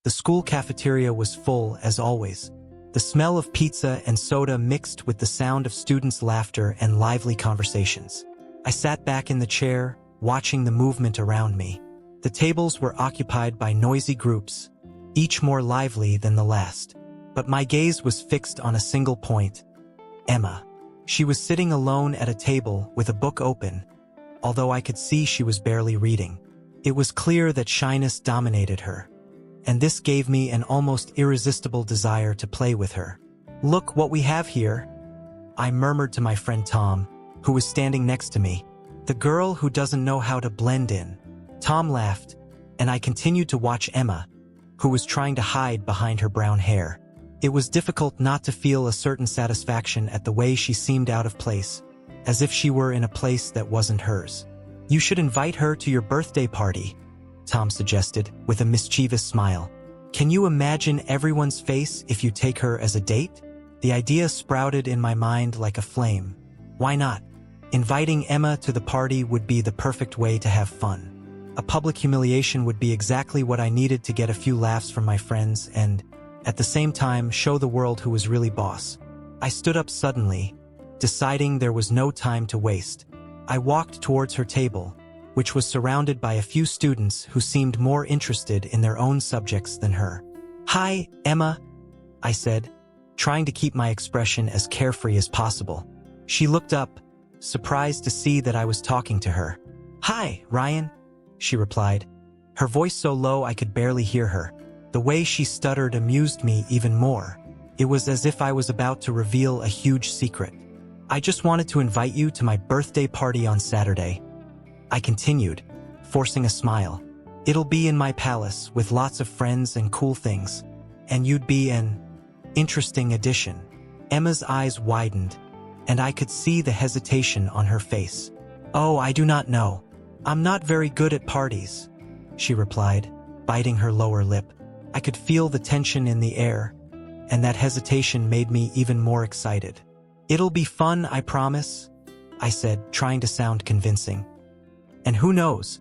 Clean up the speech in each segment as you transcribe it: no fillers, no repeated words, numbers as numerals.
The school cafeteria was full, as always. The smell of pizza and soda mixed with the sound of students' laughter and lively conversations. I sat back in the chair, watching the movement around me. The tables were occupied by noisy groups, each more lively than the last. But my gaze was fixed on a single point: Emma. She was sitting alone at a table with a book open, although I could see she was barely reading. It was clear that shyness dominated her, and this gave me an almost irresistible desire to play with her. "Look what we have here," I murmured to my friend Tom, who was standing next to me. "The girl who doesn't know how to blend in." Tom laughed, and I continued to watch Emma, who was trying to hide behind her brown hair. It was difficult not to feel a certain satisfaction at the way she seemed out of place, as if she were in a place that wasn't hers. "You should invite her to your birthday party," Tom suggested, with a mischievous smile. "Can you imagine everyone's face if you take her as a date?" The idea sprouted in my mind like a flame. Why not? Inviting Emma to the party would be the perfect way to have fun. A public humiliation would be exactly what I needed to get a few laughs from my friends and, at the same time, show the world who was really boss. I stood up suddenly, deciding there was no time to waste. I walked towards her table, which was surrounded by a few students who seemed more interested in their own subjects than her. "Hi, Emma," I said, trying to keep my expression as carefree as possible. She looked up, surprised to see that I was talking to her. "Hi, Ryan," she replied, her voice so low I could barely hear her. The way she stuttered amused me even more. It was as if I was about to reveal a huge secret. "I just wanted to invite you to my birthday party on Saturday," I continued, forcing a smile. "It'll be in my palace with lots of friends and cool things, and you'd be an interesting addition." Emma's eyes widened, and I could see the hesitation on her face. "Oh, I do not know. I'm not very good at parties," she replied, biting her lower lip. I could feel the tension in the air, and that hesitation made me even more excited. "It'll be fun, I promise," I said, trying to sound convincing. "And who knows,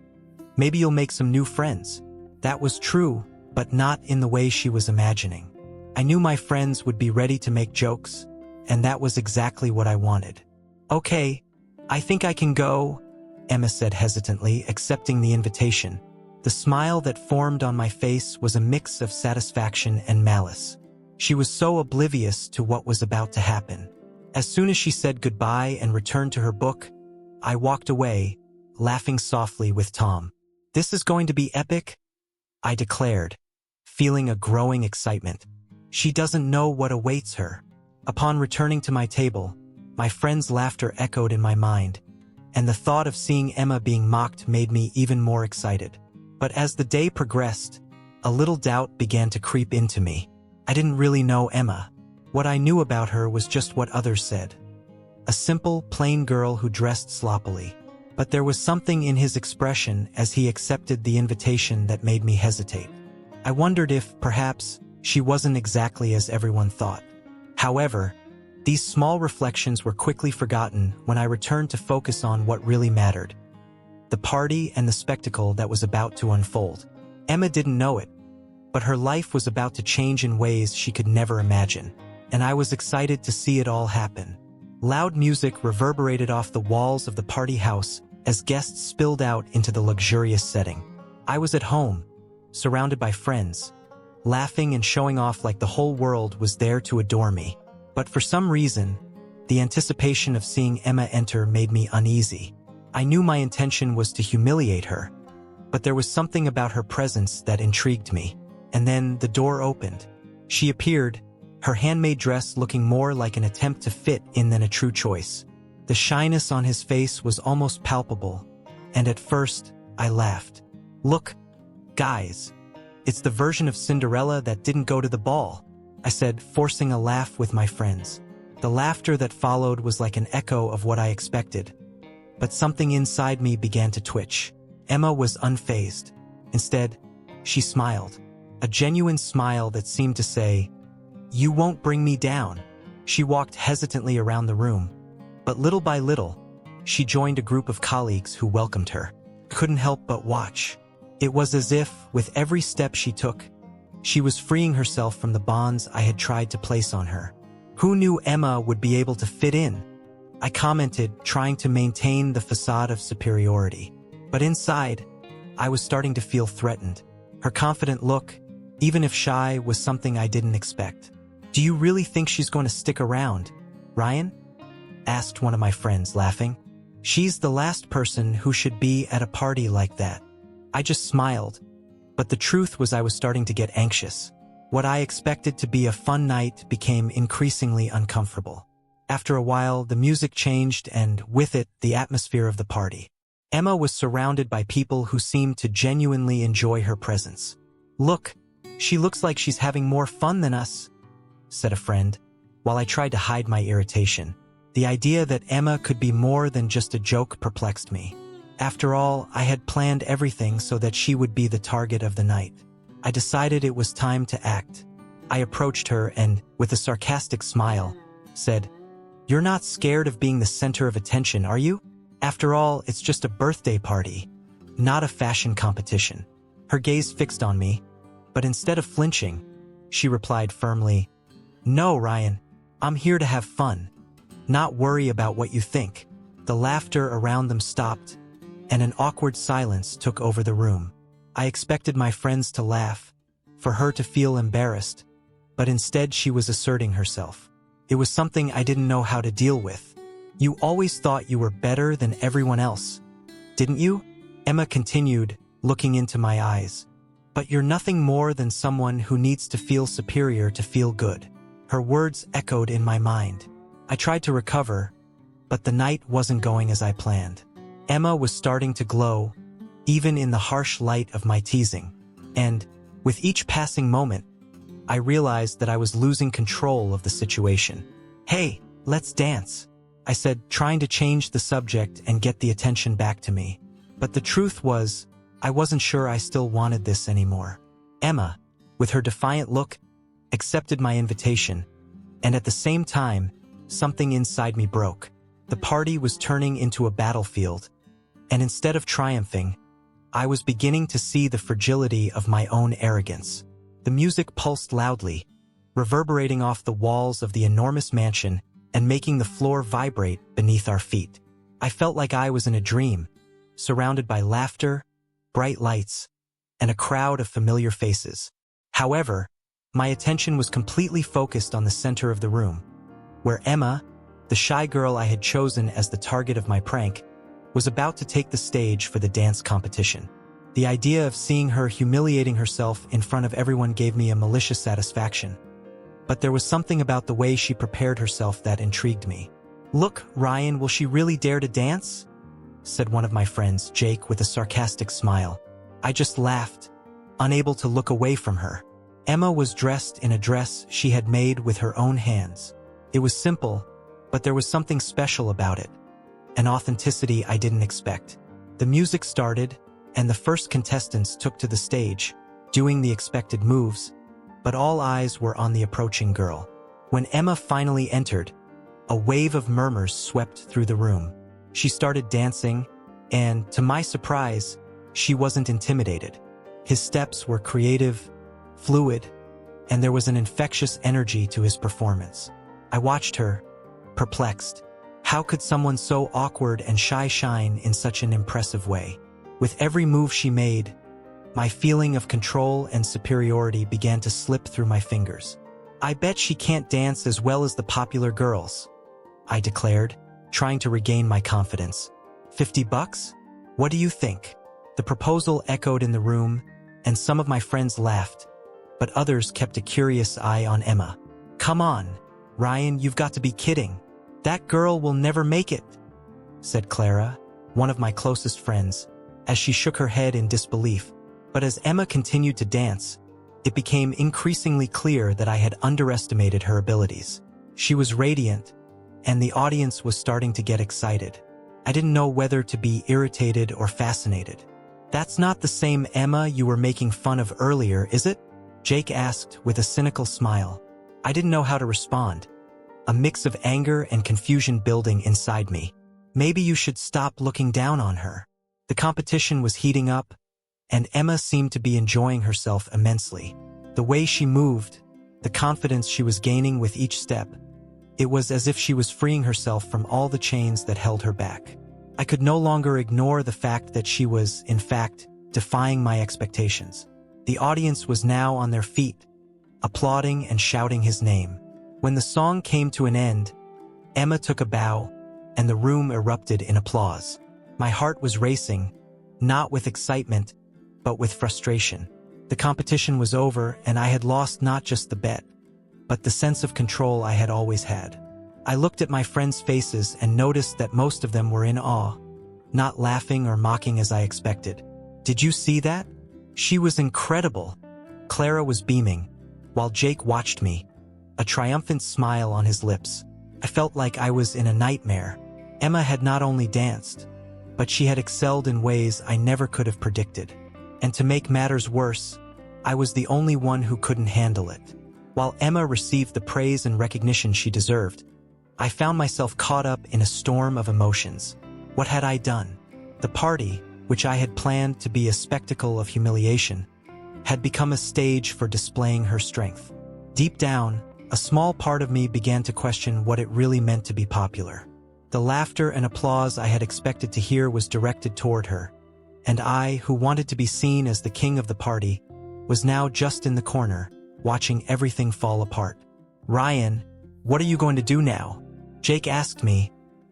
maybe you'll make some new friends." That was true, but not in the way she was imagining. I knew my friends would be ready to make jokes, and that was exactly what I wanted. "Okay, I think I can go," Emma said hesitantly, accepting the invitation. The smile that formed on my face was a mix of satisfaction and malice. She was so oblivious to what was about to happen. As soon as she said goodbye and returned to her book, I walked away, laughing softly with Tom. "This is going to be epic," I declared, feeling a growing excitement. She doesn't know what awaits her. Upon returning to my table, my friend's laughter echoed in my mind, and the thought of seeing Emma being mocked made me even more excited. But as the day progressed, a little doubt began to creep into me. I didn't really know Emma. What I knew about her was just what others said. A simple, plain girl who dressed sloppily. But there was something in his expression as he accepted the invitation that made me hesitate. I wondered if, perhaps, she wasn't exactly as everyone thought. However, these small reflections were quickly forgotten when I returned to focus on what really mattered: the party and the spectacle that was about to unfold. Emma didn't know it, but her life was about to change in ways she could never imagine, and I was excited to see it all happen. Loud music reverberated off the walls of the party house as guests spilled out into the luxurious setting. I was at home, surrounded by friends, laughing and showing off like the whole world was there to adore me. But for some reason, the anticipation of seeing Emma enter made me uneasy. I knew my intention was to humiliate her, but there was something about her presence that intrigued me. And then the door opened. She appeared, her handmade dress looking more like an attempt to fit in than a true choice. The shyness on his face was almost palpable, and at first, I laughed. "Look, guys, it's the version of Cinderella that didn't go to the ball," I said, forcing a laugh with my friends. The laughter that followed was like an echo of what I expected, but something inside me began to twitch. Emma was unfazed. Instead, she smiled, a genuine smile that seemed to say, "You won't bring me down." She walked hesitantly around the room, but little by little, she joined a group of colleagues who welcomed her. I couldn't help but watch. It was as if, with every step she took, She was freeing herself from the bonds I had tried to place on her. Who knew Emma would be able to fit in? I commented, trying to maintain the facade of superiority. But inside, I was starting to feel threatened. Her confident look, even if shy, was something I didn't expect. "Do you really think she's going to stick around, Ryan?" asked one of my friends, laughing. "She's the last person who should be at a party like that." I just smiled, but the truth was I was starting to get anxious. What I expected to be a fun night became increasingly uncomfortable. After a while, the music changed and, with it, the atmosphere of the party. Emma was surrounded by people who seemed to genuinely enjoy her presence. "Look, she looks like she's having more fun than us," said a friend, while I tried to hide my irritation. The idea that Emma could be more than just a joke perplexed me. After all, I had planned everything so that she would be the target of the night. I decided it was time to act. I approached her and, with a sarcastic smile, said, "You're not scared of being the center of attention, are you? After all, it's just a birthday party, not a fashion competition." Her gaze fixed on me, but instead of flinching, she replied firmly, "No, Ryan, I'm here to have fun, not worry about what you think." The laughter around them stopped, and an awkward silence took over the room. I expected my friends to laugh, for her to feel embarrassed, but instead she was asserting herself. It was something I didn't know how to deal with. "You always thought you were better than everyone else, didn't you?" Emma continued, looking into my eyes. "But you're nothing more than someone who needs to feel superior to feel good." Her words echoed in my mind. I tried to recover, but the night wasn't going as I planned. Emma was starting to glow, even in the harsh light of my teasing. And, with each passing moment, I realized that I was losing control of the situation. "Hey, let's dance," I said, trying to change the subject and get the attention back to me. But the truth was, I wasn't sure I still wanted this anymore. Emma, with her defiant look, accepted my invitation, and at the same time, something inside me broke. The party was turning into a battlefield, and instead of triumphing, I was beginning to see the fragility of my own arrogance. The music pulsed loudly, reverberating off the walls of the enormous mansion and making the floor vibrate beneath our feet. I felt like I was in a dream, surrounded by laughter, bright lights, and a crowd of familiar faces. However, my attention was completely focused on the center of the room, where Emma, the shy girl I had chosen as the target of my prank, was about to take the stage for the dance competition. The idea of seeing her humiliating herself in front of everyone gave me a malicious satisfaction. But there was something about the way she prepared herself that intrigued me. "Look, Ryan, will she really dare to dance?" said one of my friends, Jake, with a sarcastic smile. I just laughed, unable to look away from her. Emma was dressed in a dress she had made with her own hands. It was simple, but there was something special about it, an authenticity I didn't expect. The music started, and the first contestants took to the stage, doing the expected moves, but all eyes were on the approaching girl. When Emma finally entered, a wave of murmurs swept through the room. She started dancing, and, to my surprise, she wasn't intimidated. His steps were creative, fluid, and there was an infectious energy to his performance. I watched her, perplexed. How could someone so awkward and shy shine in such an impressive way? With every move she made, my feeling of control and superiority began to slip through my fingers. "I bet she can't dance as well as the popular girls," I declared, trying to regain my confidence. $50? What do you think?" The proposal echoed in the room, and some of my friends laughed, but others kept a curious eye on Emma. "Come on, Ryan, you've got to be kidding. That girl will never make it," said Clara, one of my closest friends, as she shook her head in disbelief. But as Emma continued to dance, it became increasingly clear that I had underestimated her abilities. She was radiant, and the audience was starting to get excited. I didn't know whether to be irritated or fascinated. "That's not the same Emma you were making fun of earlier, is it?" Jake asked with a cynical smile. I didn't know how to respond, a mix of anger and confusion building inside me. Maybe you should stop looking down on her. The competition was heating up, and Emma seemed to be enjoying herself immensely. The way she moved, the confidence she was gaining with each step, it was as if she was freeing herself from all the chains that held her back. I could no longer ignore the fact that she was, in fact, defying my expectations. The audience was now on their feet, applauding and shouting his name. When the song came to an end, Emma took a bow, and the room erupted in applause. My heart was racing, not with excitement, but with frustration. The competition was over, and I had lost not just the bet, but the sense of control I had always had. I looked at my friends' faces and noticed that most of them were in awe, not laughing or mocking as I expected. Did you see that? She was incredible. Clara was beaming, while Jake watched me, a triumphant smile on his lips. I felt like I was in a nightmare. Emma had not only danced, but she had excelled in ways I never could have predicted. And to make matters worse, I was the only one who couldn't handle it. While Emma received the praise and recognition she deserved, I found myself caught up in a storm of emotions. What had I done? The party, which I had planned to be a spectacle of humiliation, had become a stage for displaying her strength. Deep down, a small part of me began to question what it really meant to be popular. The laughter and applause I had expected to hear was directed toward her, and I, who wanted to be seen as the king of the party, was now just in the corner, watching everything fall apart. "Ryan, what are you going to do now?" Jake asked me,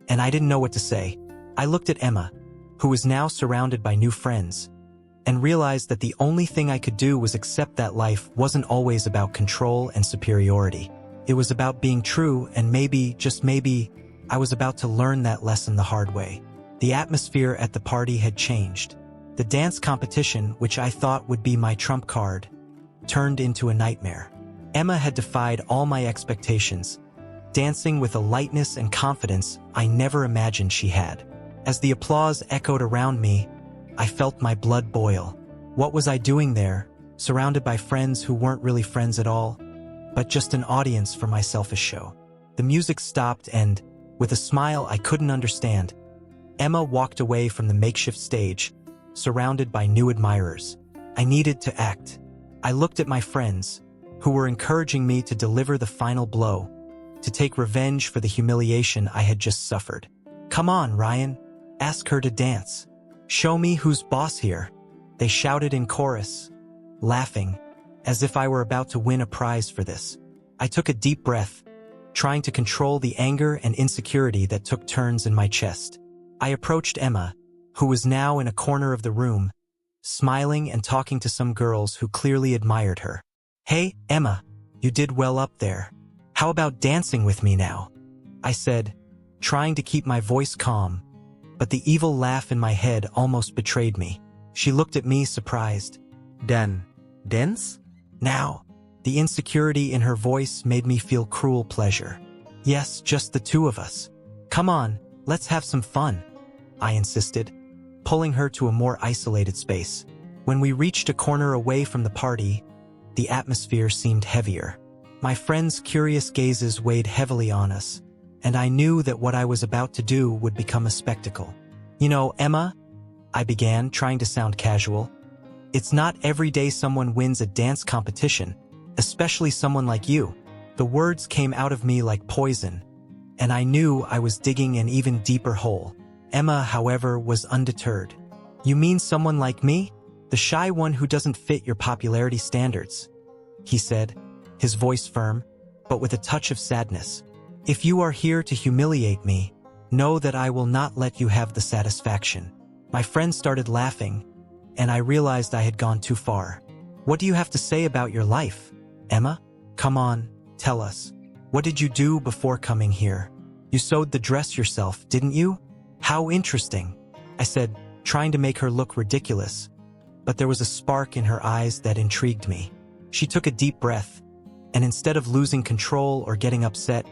and I didn't know what to say. I looked at Emma, who was now surrounded by new friends, and realized that the only thing I could do was accept that life wasn't always about control and superiority. It was about being true, and maybe, just maybe, I was about to learn that lesson the hard way. The atmosphere at the party had changed. The dance competition, which I thought would be my trump card, turned into a nightmare. Emma had defied all my expectations, dancing with a lightness and confidence I never imagined she had. As the applause echoed around me, I felt my blood boil. What was I doing there, surrounded by friends who weren't really friends at all, but just an audience for my selfish show? The music stopped and, with a smile I couldn't understand, Emma walked away from the makeshift stage, surrounded by new admirers. I needed to act. I looked at my friends, who were encouraging me to deliver the final blow, to take revenge for the humiliation I had just suffered. "Come on, Ryan. Ask her to dance. Show me who's boss here," they shouted in chorus, laughing, as if I were about to win a prize for this. I took a deep breath, trying to control the anger and insecurity that took turns in my chest. I approached Emma, who was now in a corner of the room, smiling and talking to some girls who clearly admired her. "Hey, Emma, you did well up there. How about dancing with me now?" I said, trying to keep my voice calm, but the evil laugh in my head almost betrayed me. She looked at me surprised. Dance? Now?" The insecurity in her voice made me feel cruel pleasure. "Yes, just the two of us. Come on, let's have some fun," I insisted, pulling her to a more isolated space. When we reached a corner away from the party, the atmosphere seemed heavier. My friends' curious gazes weighed heavily on us, and I knew that what I was about to do would become a spectacle. "You know, Emma," I began, trying to sound casual, "it's not every day someone wins a dance competition, especially someone like you." The words came out of me like poison, and I knew I was digging an even deeper hole. Emma, however, was undeterred. "You mean someone like me? The shy one who doesn't fit your popularity standards," he said, his voice firm, but with a touch of sadness. "If you are here to humiliate me, know that I will not let you have the satisfaction." My friends started laughing, and I realized I had gone too far. "What do you have to say about your life, Emma? Come on, tell us. What did you do before coming here? You sewed the dress yourself, didn't you? How interesting," I said, trying to make her look ridiculous, but there was a spark in her eyes that intrigued me. She took a deep breath, and instead of losing control or getting upset,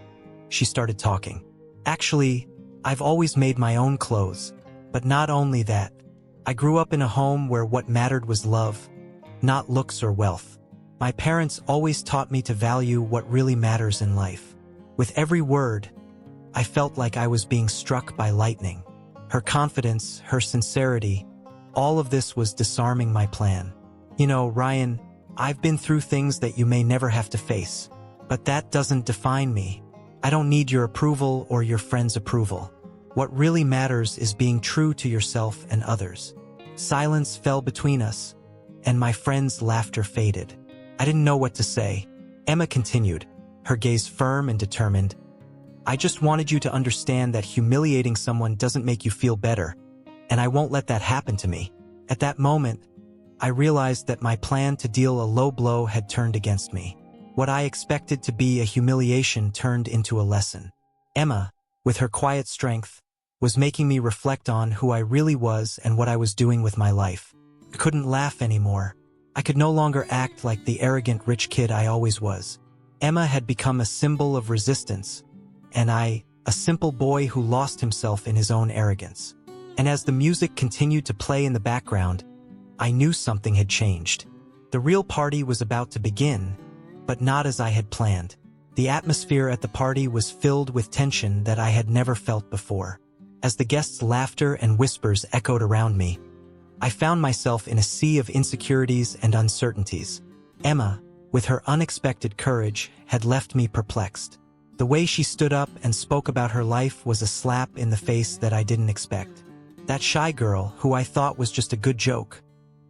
she started talking. "Actually, I've always made my own clothes, but not only that. I grew up in a home where what mattered was love, not looks or wealth. My parents always taught me to value what really matters in life." With every word, I felt like I was being struck by lightning. Her confidence, her sincerity, all of this was disarming my plan. "You know, Ryan, I've been through things that you may never have to face. But that doesn't define me. I don't need your approval or your friends' approval. What really matters is being true to yourself and others. Silence fell between us, and my friend's laughter faded. I didn't know what to say. Emma continued, her gaze firm and determined. I just wanted you to understand that humiliating someone doesn't make you feel better, and I won't let that happen to me. At that moment, I realized that my plan to deal a low blow had turned against me. What I expected to be a humiliation turned into a lesson. Emma, with her quiet strength, was making me reflect on who I really was and what I was doing with my life. I couldn't laugh anymore. I could no longer act like the arrogant rich kid I always was. Emma had become a symbol of resistance, and I, a simple boy who lost himself in his own arrogance. And as the music continued to play in the background, I knew something had changed. The real party was about to begin, but not as I had planned. The atmosphere at the party was filled with tension that I had never felt before. As the guests' laughter and whispers echoed around me, I found myself in a sea of insecurities and uncertainties. Emma, with her unexpected courage, had left me perplexed. The way she stood up and spoke about her life was a slap in the face that I didn't expect. That shy girl, who I thought was just a good joke,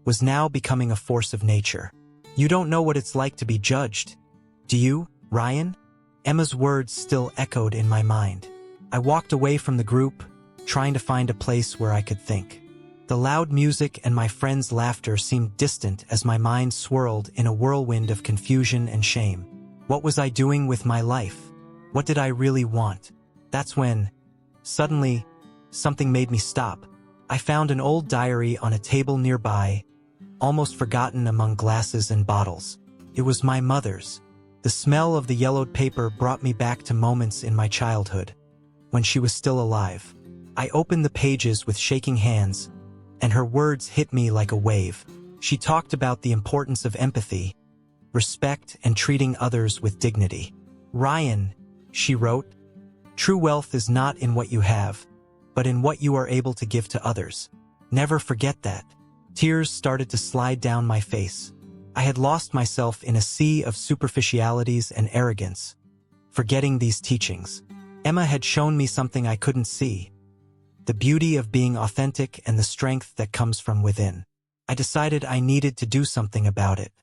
was now becoming a force of nature. You don't know what it's like to be judged, do you, Ryan? Emma's words still echoed in my mind. I walked away from the group, trying to find a place where I could think. The loud music and my friends' laughter seemed distant as my mind swirled in a whirlwind of confusion and shame. What was I doing with my life? What did I really want? That's when, suddenly, something made me stop. I found an old diary on a table nearby, almost forgotten among glasses and bottles. It was my mother's. The smell of the yellowed paper brought me back to moments in my childhood, when she was still alive. I opened the pages with shaking hands, and her words hit me like a wave. She talked about the importance of empathy, respect, and treating others with dignity. Ryan, she wrote, true wealth is not in what you have, but in what you are able to give to others. Never forget that. Tears started to slide down my face. I had lost myself in a sea of superficialities and arrogance, forgetting these teachings. Emma had shown me something I couldn't see, the beauty of being authentic and the strength that comes from within. I decided I needed to do something about it.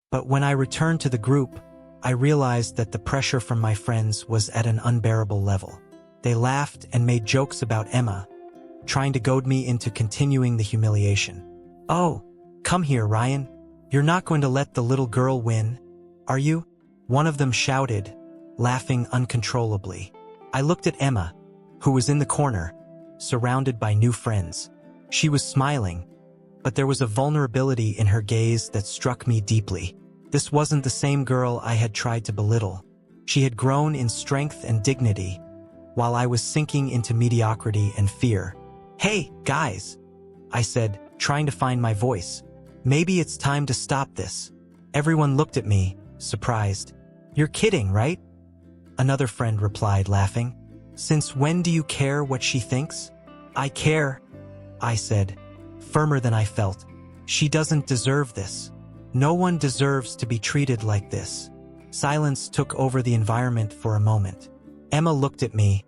But when I returned to the group, I realized that the pressure from my friends was at an unbearable level. They laughed and made jokes about Emma, trying to goad me into continuing the humiliation. Oh, come here, Ryan. You're not going to let the little girl win, are you? One of them shouted, laughing uncontrollably. I looked at Emma, who was in the corner, surrounded by new friends. She was smiling, but there was a vulnerability in her gaze that struck me deeply. This wasn't the same girl I had tried to belittle. She had grown in strength and dignity, while I was sinking into mediocrity and fear. Hey, guys, I said, trying to find my voice. Maybe it's time to stop this. Everyone looked at me, surprised. You're kidding, right? Another friend replied, laughing. Since when do you care what she thinks? I care, I said, firmer than I felt. She doesn't deserve this. No one deserves to be treated like this. Silence took over the environment for a moment. Emma looked at me,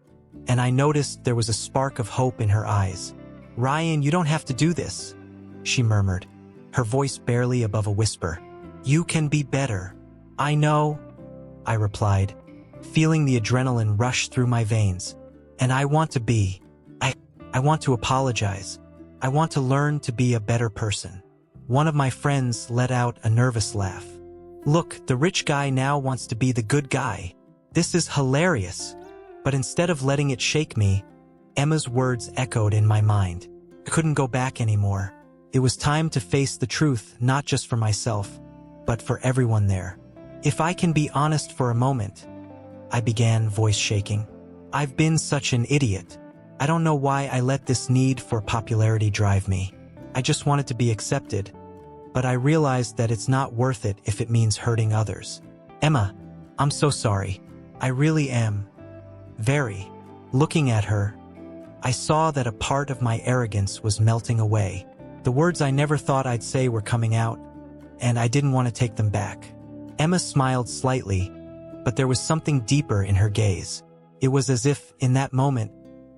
and I noticed there was a spark of hope in her eyes. Ryan, you don't have to do this, she murmured, her voice barely above a whisper. You can be better. I know, I replied, feeling the adrenaline rush through my veins. And I want to be. I want to apologize. I want to learn to be a better person. One of my friends let out a nervous laugh. Look, the rich guy now wants to be the good guy. This is hilarious. But instead of letting it shake me, Emma's words echoed in my mind. I couldn't go back anymore. It was time to face the truth, not just for myself, but for everyone there. If I can be honest for a moment, I began, voice shaking. I've been such an idiot. I don't know why I let this need for popularity drive me. I just wanted to be accepted, but I realized that it's not worth it if it means hurting others. Emma, I'm so sorry. I really am. Very. Looking at her, I saw that a part of my arrogance was melting away. The words I never thought I'd say were coming out. and I didn't want to take them back. Emma smiled slightly, but there was something deeper in her gaze. It was as if, in that moment,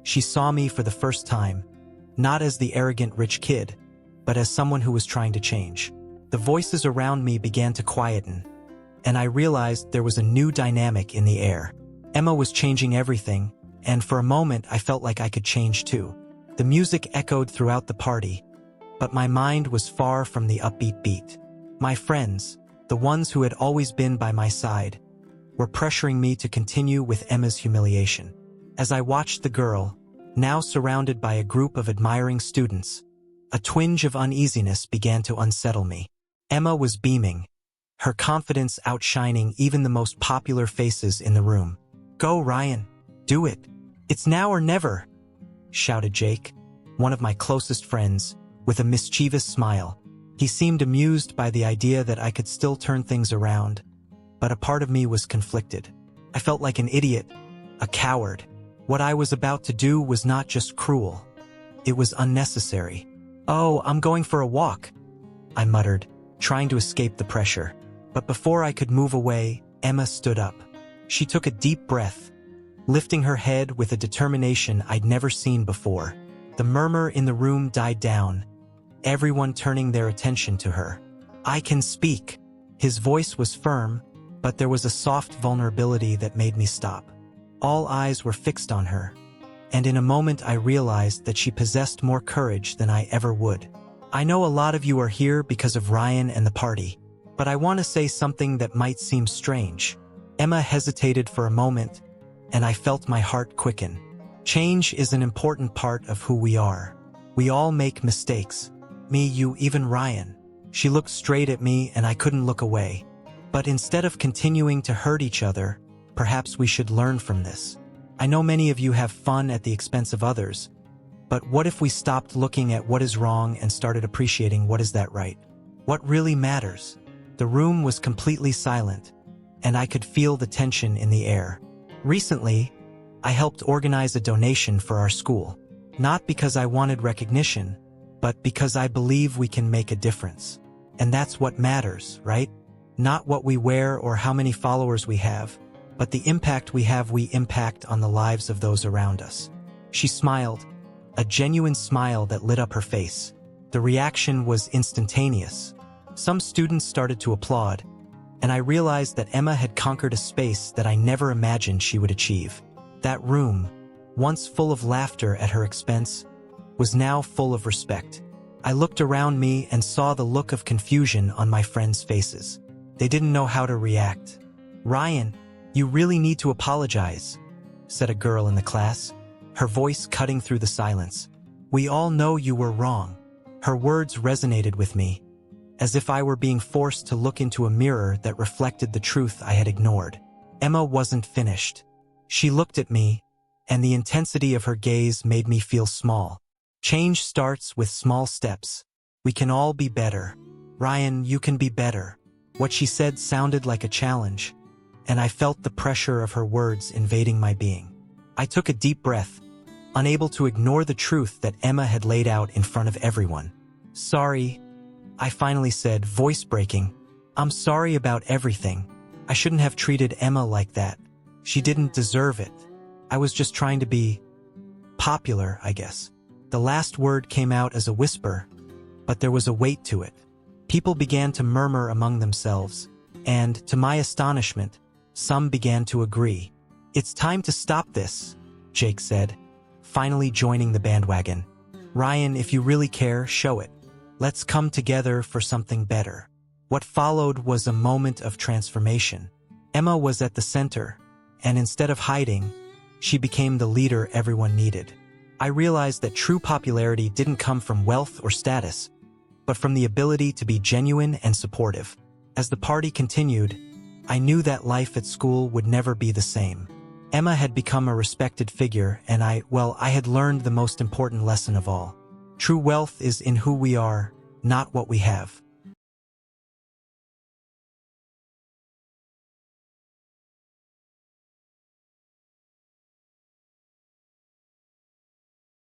she saw me for the first time, not as the arrogant rich kid, but as someone who was trying to change. The voices around me began to quieten, and I realized there was a new dynamic in the air. Emma was changing everything, and for a moment I felt like I could change too. The music echoed throughout the party, but my mind was far from the upbeat beat. My friends, the ones who had always been by my side, were pressuring me to continue with Emma's humiliation. As I watched the girl, now surrounded by a group of admiring students, a twinge of uneasiness began to unsettle me. Emma was beaming, her confidence outshining even the most popular faces in the room. "Go, Ryan. Do it. It's now or never," shouted Jake, one of my closest friends, with a mischievous smile. He seemed amused by the idea that I could still turn things around, but a part of me was conflicted. I felt like an idiot, a coward. What I was about to do was not just cruel. It was unnecessary. "Oh, I'm going for a walk," I muttered, trying to escape the pressure. But before I could move away, Emma stood up. She took a deep breath, lifting her head with a determination I'd never seen before. The murmur in the room died down, everyone turning their attention to her. "I can speak." His voice was firm, but there was a soft vulnerability that made me stop. All eyes were fixed on her, and in a moment I realized that she possessed more courage than I ever would. "I know a lot of you are here because of Ryan and the party, but I want to say something that might seem strange." Emma hesitated for a moment, and I felt my heart quicken. Change is an important part of who we are. We all make mistakes. Me, you, even Ryan. She looked straight at me and I couldn't look away. But instead of continuing to hurt each other, perhaps we should learn from this. I know many of you have fun at the expense of others, but what if we stopped looking at what is wrong and started appreciating what is that right? What really matters? The room was completely silent, and I could feel the tension in the air. Recently, I helped organize a donation for our school, not because I wanted recognition, but because I believe we can make a difference. And that's what matters, right? Not what we wear or how many followers we have, but the impact we impact on the lives of those around us. She smiled, a genuine smile that lit up her face. The reaction was instantaneous. Some students started to applaud, and I realized that Emma had conquered a space that I never imagined she would achieve. That room, once full of laughter at her expense, was now full of respect. I looked around me and saw the look of confusion on my friends' faces. They didn't know how to react. "Ryan, you really need to apologize," said a girl in the class, her voice cutting through the silence. "We all know you were wrong." Her words resonated with me, as if I were being forced to look into a mirror that reflected the truth I had ignored. Emma wasn't finished. She looked at me, and the intensity of her gaze made me feel small. "Change starts with small steps. We can all be better. Ryan, you can be better." What she said sounded like a challenge, and I felt the pressure of her words invading my being. I took a deep breath, unable to ignore the truth that Emma had laid out in front of everyone. "Sorry," I finally said, voice breaking. "I'm sorry about everything. I shouldn't have treated Emma like that. She didn't deserve it. I was just trying to be popular, I guess." The last word came out as a whisper, but there was a weight to it. People began to murmur among themselves, and, to my astonishment, some began to agree. "It's time to stop this," Jake said, finally joining the bandwagon. "Ryan, if you really care, show it. Let's come together for something better." What followed was a moment of transformation. Emma was at the center, and instead of hiding, she became the leader everyone needed. I realized that true popularity didn't come from wealth or status, but from the ability to be genuine and supportive. As the party continued, I knew that life at school would never be the same. Emma had become a respected figure, and I had learned the most important lesson of all. True wealth is in who we are, not what we have.